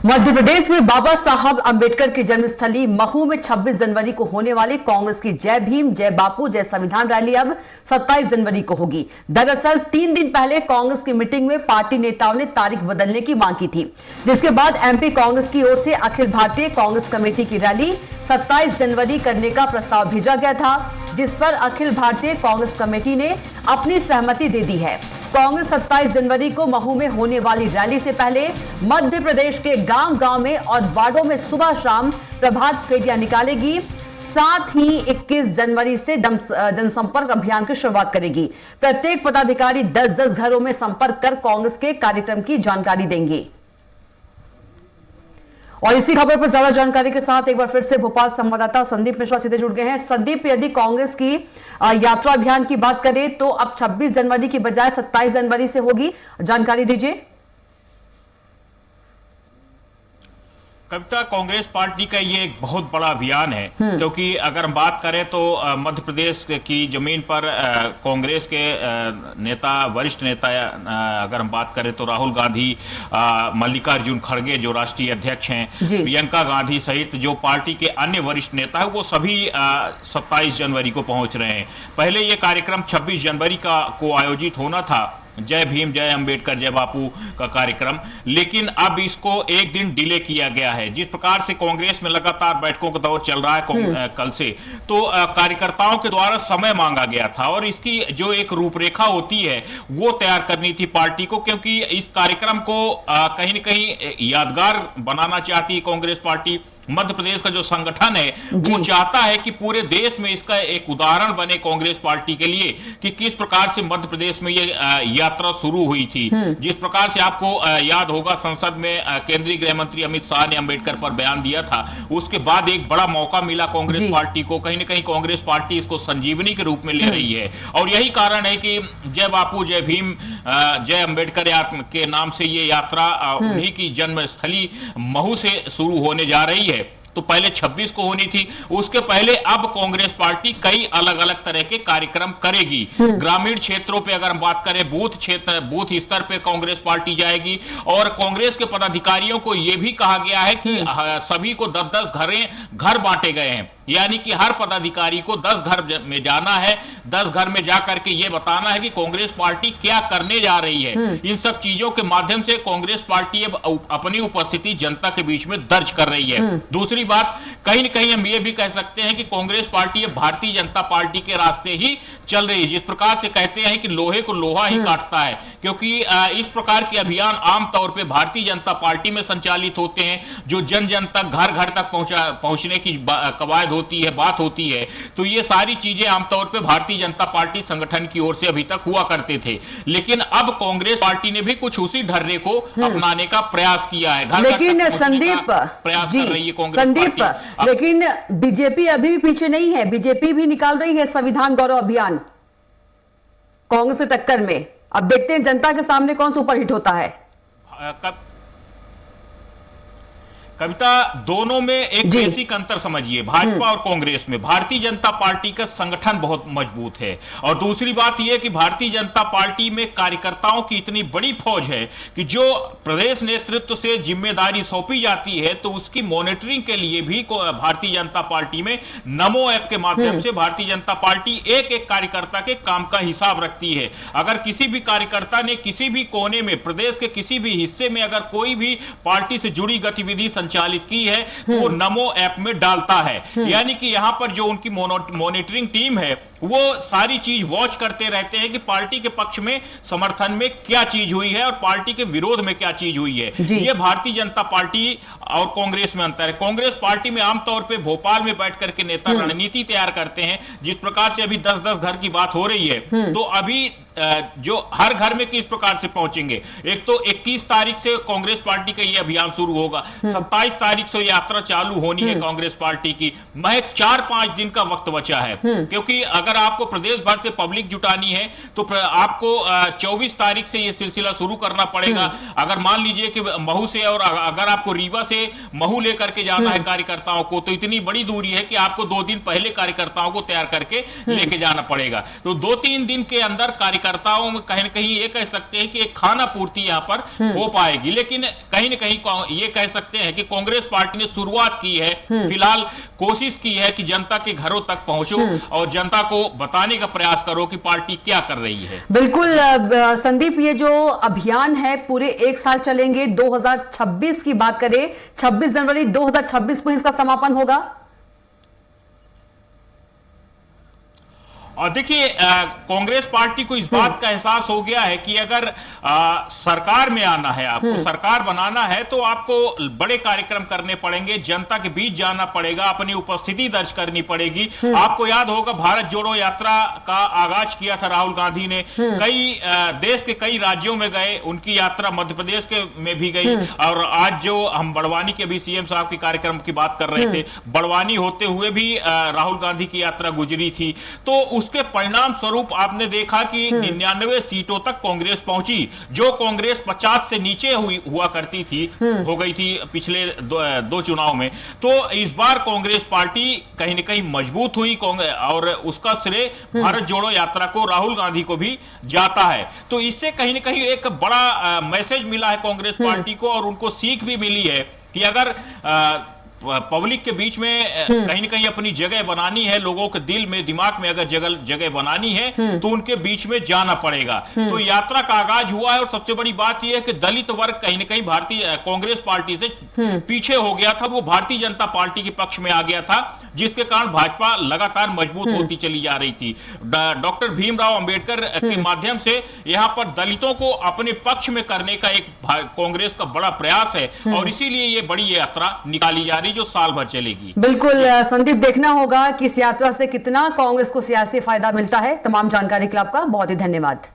मध्य प्रदेश में बाबा साहब अंबेडकर की जन्मस्थली महू में 26 जनवरी को होने वाली कांग्रेस की जय भीम जय बापू जय संविधान रैली अब 27 जनवरी को होगी। दरअसल 3 दिन पहले कांग्रेस की मीटिंग में पार्टी नेताओं ने तारीख बदलने की मांग की थी, जिसके बाद एमपी कांग्रेस की ओर से अखिल भारतीय कांग्रेस कमेटी की रैली 27 जनवरी करने का प्रस्ताव भेजा गया था, जिस पर अखिल भारतीय कांग्रेस कमेटी ने अपनी सहमति दे दी है। कांग्रेस 27 जनवरी को महू में होने वाली रैली से पहले मध्य प्रदेश के गांव-गांव में और वार्डों में सुबह शाम प्रभात फेरियां निकालेगी। साथ ही 21 जनवरी से जनसंपर्क अभियान की शुरुआत करेगी। प्रत्येक पदाधिकारी 10-10 घरों में संपर्क कर कांग्रेस के कार्यक्रम की जानकारी देंगे। और इसी खबर पर ज्यादा जानकारी के साथ एक बार फिर से भोपाल संवाददाता संदीप मिश्रा सीधे जुड़ गए हैं। संदीप, यदि कांग्रेस की यात्रा अभियान की बात करें तो अब 26 जनवरी की बजाय 27 जनवरी से होगी, जानकारी दीजिए। कविता, कांग्रेस पार्टी का ये एक बहुत बड़ा अभियान है, क्योंकि अगर हम बात करें तो मध्य प्रदेश की जमीन पर कांग्रेस के नेता, वरिष्ठ नेता, अगर हम बात करें तो राहुल गांधी, मल्लिकार्जुन खड़गे जो राष्ट्रीय अध्यक्ष हैं, प्रियंका गांधी सहित जो पार्टी के अन्य वरिष्ठ नेता हैं, वो सभी 27 जनवरी को पहुंच रहे हैं। पहले ये कार्यक्रम 26 जनवरी को आयोजित होना था, जय भीम जय अंबेडकर जय बापू का कार्यक्रम, लेकिन अब इसको एक दिन डिले किया गया है। जिस प्रकार से कांग्रेस में लगातार बैठकों का दौर चल रहा है कल से, तो कार्यकर्ताओं के द्वारा समय मांगा गया था और इसकी जो एक रूपरेखा होती है वो तैयार करनी थी पार्टी को, क्योंकि इस कार्यक्रम को कहीं न कहीं यादगार बनाना चाहती है कांग्रेस पार्टी। मध्य प्रदेश का जो संगठन है वो चाहता है कि पूरे देश में इसका एक उदाहरण बने कांग्रेस पार्टी के लिए कि किस प्रकार से मध्य प्रदेश में ये यात्रा शुरू हुई थी। जिस प्रकार से आपको याद होगा, संसद में केंद्रीय गृह मंत्री अमित शाह ने अंबेडकर पर बयान दिया था, उसके बाद एक बड़ा मौका मिला कांग्रेस पार्टी को। कहीं ना कहीं कांग्रेस पार्टी इसको संजीवनी के रूप में ले रही है और यही कारण है कि जय बापू जय भीम जय अंबेडकर के नाम से ये यात्रा उन्हीं की जन्मस्थली महू से शुरू होने जा रही है। तो पहले 26 को होनी थी, उसके पहले अब कांग्रेस पार्टी कई अलग अलग तरह के कार्यक्रम करेगी। ग्रामीण क्षेत्रों पे अगर हम बात करें, बूथ स्तर पे कांग्रेस पार्टी जाएगी और कांग्रेस के पदाधिकारियों को यह भी कहा गया है कि सभी को 10-10 घर बांटे गए हैं, यानी कि हर पदाधिकारी को 10 घर में जाना है, 10 घर में जाकर के ये बताना है कि कांग्रेस पार्टी क्या करने जा रही है। इन सब चीजों के माध्यम से कांग्रेस पार्टी अब अपनी उपस्थिति जनता के बीच में दर्ज कर रही है। दूसरी बात, कहीं न कहीं हम ये भी कह सकते हैं कि कांग्रेस पार्टी अब भारतीय जनता पार्टी के रास्ते ही चल रही है। जिस प्रकार से कहते हैं कि लोहे को लोहा ही काटता है, क्योंकि इस प्रकार के अभियान आमतौर पर भारतीय जनता पार्टी में संचालित होते हैं, जो जन जन तक, घर घर तक पहुंचने की कवायद होती है, बात होती है। तो ये सारी चीजें आमतौर पे भारतीय जनता पार्टी संगठन की ओर से अभी तक हुआ करते थे, लेकिन अब कांग्रेस पार्टी ने भी कुछ उसी ढर्रे को अपनाने का प्रयास किया है। लेकिन संदीप, प्रयास कर रही है कांग्रेस संदीप, लेकिन बीजेपी अभी भी पीछे नहीं है। बीजेपी भी निकाल रही है संविधान गौरव अभियान कांग्रेस से टक्कर में। अब देखते हैं जनता के सामने कौन सुपरहिट होता है। कविता, दोनों में एक बेसिक अंतर समझिए। भाजपा और कांग्रेस में भारतीय जनता पार्टी का संगठन बहुत मजबूत है और दूसरी बात यह कि भारतीय जनता पार्टी में कार्यकर्ताओं की इतनी बड़ी फौज है कि जो प्रदेश नेतृत्व से जिम्मेदारी सौंपी जाती है तो उसकी मॉनिटरिंग के लिए भी भारतीय जनता पार्टी में नमो ऐप के माध्यम से भारतीय जनता पार्टी एक एक कार्यकर्ता के काम का हिसाब रखती है। अगर किसी भी कार्यकर्ता ने किसी भी कोने में, प्रदेश के किसी भी हिस्से में अगर कोई भी पार्टी से जुड़ी गतिविधि संचालित की है तो वो नमो ऐप में डालता है, यानी कि यहां पर जो उनकी मॉनिटरिंग टीम है वो सारी चीज वॉच करते रहते हैं कि पार्टी के पक्ष में, समर्थन में क्या चीज हुई है और पार्टी के विरोध में क्या चीज हुई है। ये भारतीय जनता पार्टी और कांग्रेस में अंतर है। कांग्रेस पार्टी में आमतौर पे भोपाल में बैठ करके नेता रणनीति तैयार करते हैं। जिस प्रकार से अभी 10-10 घर की बात हो रही है, तो अभी जो हर घर में किस प्रकार से पहुंचेंगे। एक तो 21 तारीख से कांग्रेस पार्टी का यह अभियान शुरू होगा, 27 तारीख से यात्रा चालू होनी है कांग्रेस पार्टी की। महज 4-5 दिन का वक्त बचा है, क्योंकि अगर आपको प्रदेश भर से पब्लिक जुटानी है तो आपको 24 तारीख से यह सिलसिला शुरू करना पड़ेगा। अगर मान लीजिए कि महू से, और अगर आपको रीवा से महू लेकर के जाना है कार्यकर्ताओं को, तो इतनी बड़ी दूरी है कि आपको 2 दिन पहले कार्यकर्ताओं को तैयार करके लेके जाना पड़ेगा। तो 2-3 दिन के अंदर कार्यकर्ताओं में कहीं न कहीं ये कह सकते हैं कि एक खाना पूर्ति यहां पर हो पाएगी। लेकिन कहीं न कहीं ये कह सकते हैं कि कांग्रेस पार्टी ने शुरुआत की है, फिलहाल कोशिश की है कि जनता के घरों तक पहुंचो और जनता को बताने का प्रयास करो कि पार्टी क्या कर रही है। बिल्कुल संदीप, ये जो अभियान है पूरे 1 साल चलेंगे। 2026 की बात करें, 26 जनवरी 2026 को इसका समापन होगा। और देखिए, कांग्रेस पार्टी को इस बात का एहसास हो गया है कि अगर सरकार में आना है, आपको सरकार बनाना है, तो आपको बड़े कार्यक्रम करने पड़ेंगे, जनता के बीच जाना पड़ेगा, अपनी उपस्थिति दर्ज करनी पड़ेगी। आपको याद होगा, भारत जोड़ो यात्रा का आगाज किया था राहुल गांधी ने। देश के कई राज्यों में गए, उनकी यात्रा मध्य प्रदेश के में भी गई। और आज जो हम बड़वानी के भी सीएम साहब के कार्यक्रम की बात कर रहे थे, बड़वानी होते हुए भी राहुल गांधी की यात्रा गुजरी थी। तो उसके परिणाम स्वरूप आपने देखा कि 99 सीटों तक कांग्रेस पहुंची, जो कांग्रेस 50 से नीचे हुआ करती थी, हो गई थी पिछले दो चुनाव में। तो इस बार कांग्रेस पार्टी कहीं न कहीं मजबूत हुई, और उसका श्रेय भारत जोड़ो यात्रा को, राहुल गांधी को भी जाता है। तो इससे कहीं न कहीं एक बड़ा मैसेज मिला है कांग्रेस पार्टी को, और उनको सीख भी मिली है कि अगर पब्लिक के बीच में कहीं न कहीं अपनी जगह बनानी है, लोगों के दिल में, दिमाग में अगर जगह बनानी है, तो उनके बीच में जाना पड़ेगा। तो यात्रा का आगाज हुआ है, और सबसे बड़ी बात यह है कि दलित वर्ग कहीं न कहीं भारतीय कांग्रेस पार्टी से पीछे हो गया था, वो भारतीय जनता पार्टी के पक्ष में आ गया था, जिसके कारण भाजपा लगातार मजबूत होती चली जा रही थी। डॉक्टर भीमराव अंबेडकर के माध्यम से यहां पर दलितों को अपने पक्ष में करने का एक कांग्रेस का बड़ा प्रयास है, और इसीलिए ये बड़ी यात्रा निकाली जा रही, जो साल भर चलेगी। बिल्कुल संदीप, देखना होगा कि इस यात्रा से कितना कांग्रेस को सियासी फायदा मिलता है। तमाम जानकारी के लिए आपका बहुत ही धन्यवाद।